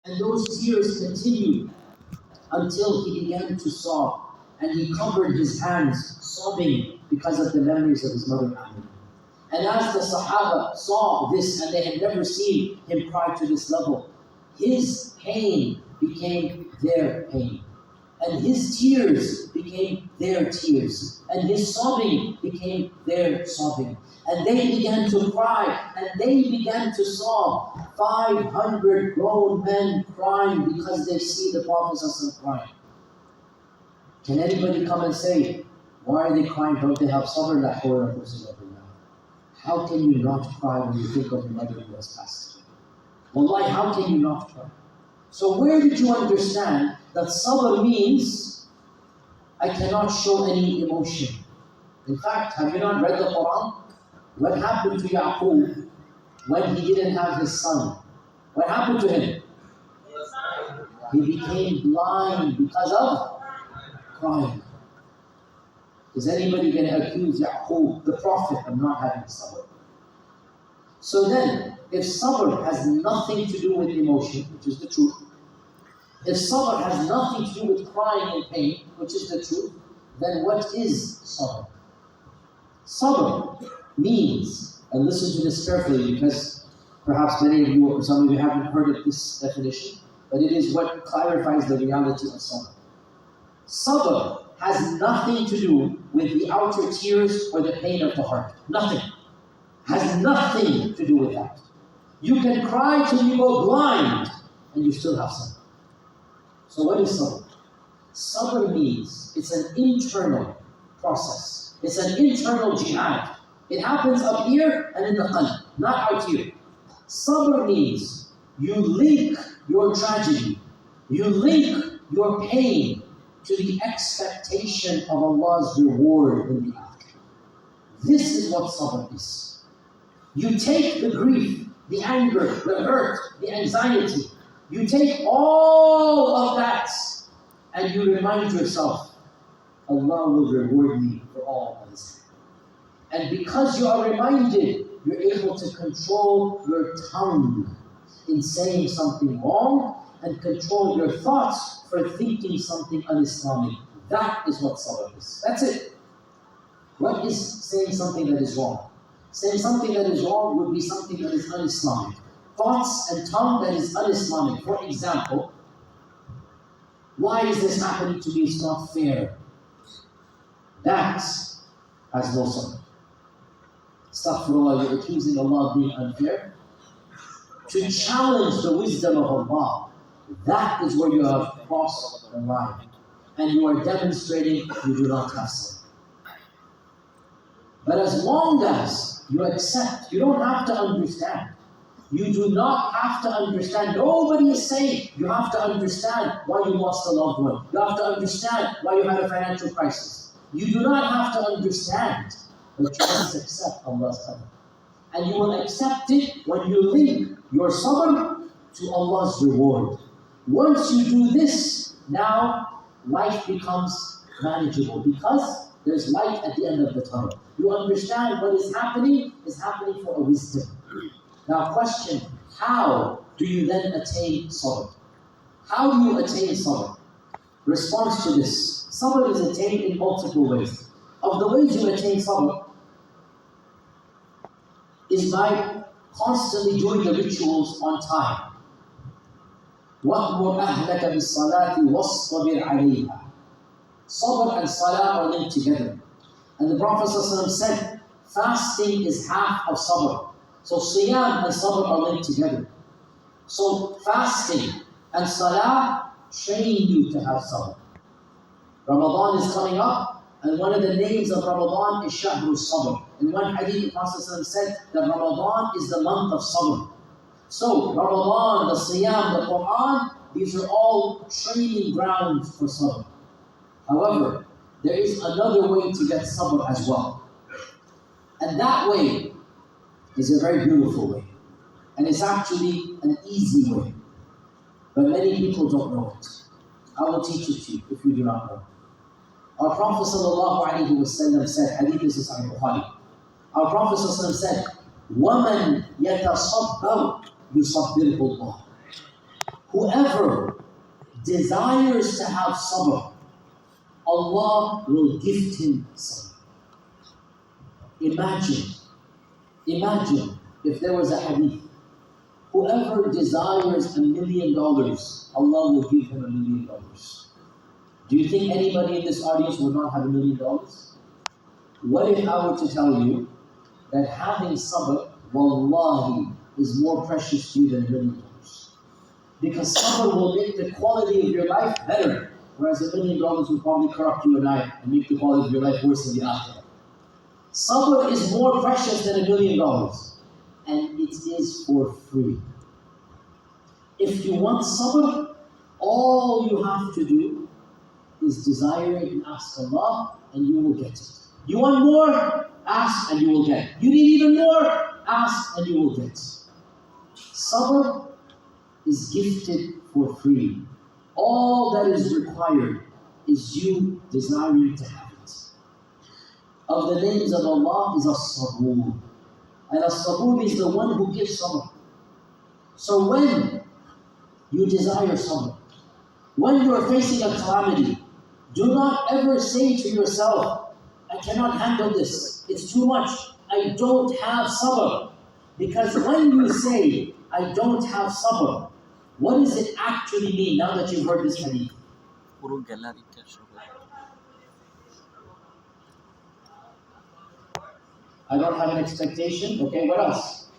And those tears continued until he began to sob, and he covered his hands, sobbing because of the memories of his mother Amina. And as the Sahaba saw this, and they had never seen him cry to this level, his pain became their pain. And his tears became their tears. And his sobbing became their sobbing. And they began to cry, and they began to sob. 500 grown men crying because they see the Prophet crying. Can anybody come and say, why are they crying? Don't they have sabr? La hawla wa quwwata illa billah. How can you not cry when you think of your mother who has passed away? Wallahi, how can you not cry? So where did you understand that sabr means I cannot show any emotion? In fact, have you not read the Quran? What happened to Yaqub when he didn't have his son? What happened to him? He became blind because of crying. Is anybody going to accuse Yaqub, the Prophet, of not having sabr? So then, if sabr has nothing to do with emotion, which is the truth, if sabr has nothing to do with crying and pain, which is the truth, then what is sabr? Sabr means, and listen to this carefully because perhaps many of you or some of you haven't heard of this definition, but it is what clarifies the reality of sabr. Sabr has nothing to do with the outer tears or the pain of the heart. Nothing. Has nothing to do with that. You can cry till you go blind and you still have sabr. So what is sabr? Sabr means it's an internal process. It's an internal jihad. It happens up here and in the qalb, not out here. Sabr means you link your tragedy, you link your pain to the expectation of Allah's reward in the afterlife. This is what sabr is. You take the grief, the anger, the hurt, the anxiety, you take all of that and you remind yourself, Allah will reward me for all of this. And because you are reminded, you're able to control your tongue in saying something wrong and control your thoughts for thinking something un-Islamic. That is what sabr is. That's it. What is saying something that is wrong? Saying something that is wrong would be something that is un-Islamic. Thoughts and tongue that is un-Islamic. For example, why is this happening to me? It's not fair. That has no sabr. Astaghfirullah, you're accusing Allah of being unfair. To challenge the wisdom of Allah, that is where you have crossed the line. And you are demonstrating you do not have sabr. But as long as you accept, you don't have to understand. You do not have to understand. Nobody is saying you have to understand why you lost a loved one. You have to understand why you had a financial crisis. You do not have to understand, but you must accept Allah's qadr. And you will accept it when you link your sabr to Allah's reward. Once you do this, now life becomes manageable because there's light at the end of the tunnel. You understand what is happening for a wisdom. Now question, how do you then attain sabr? How do you attain sabr? Response to this. Sabr is attained in multiple ways. Of the ways you attain sabr is by constantly doing the rituals on time. وَأْمُرْ أَهْلَكَ بِالصَّلَاةِ وَاصْطَبِرْ عَلَيْهَا. Sabr and salah are linked together. And the Prophet ﷺ said, fasting is half of sabr. So siyam and sabr are linked together. So fasting and salah train you to have sabr. Ramadan is coming up, and one of the names of Ramadan is Shahrul Sabr. In one hadith, the Prophet ﷺ said that Ramadan is the month of sabr. So Ramadan, the siyam, the Quran, these are all training grounds for sabr. However, there is another way to get sabr as well. And that way is a very beautiful way. And it's actually an easy way. But many people don't know it. I will teach it to you if you do not know. Our Prophet ﷺ said, hadith is in Sahih Bukhari. Our Prophet ﷺ said, وَمَنْ يَتَصَبَّرْ يُصَبِّرْهُ اللَّهُ. Whoever desires to have sabr, Allah will gift him sabr. Imagine if there was a hadith. Whoever desires $1 million, Allah will give him $1 million. Do you think anybody in this audience would not have $1 million? What if I were to tell you that having sabr, wallahi, is more precious to you than $1 million? Because sabr will make the quality of your life better, whereas $1 million will probably corrupt you and I and make the quality of your life worse in the akhirah. Sabr is more precious than $1 million, and it is for free. If you want sabr, all you have to do is desire it and ask Allah, and you will get it. You want more? Ask and you will get. You need even more? Ask and you will get. Sabr is gifted for free. All that is required is you desiring to have it. Of the names of Allah is As-Sabur. And As-Sabur is the one who gives sabr. So when you desire sabr, when you are facing a calamity, do not ever say to yourself, I cannot handle this, it's too much, I don't have sabr. Because when you say, I don't have sabr, what does it actually mean now that you've heard this hadith? I don't have an expectation. Okay, what else?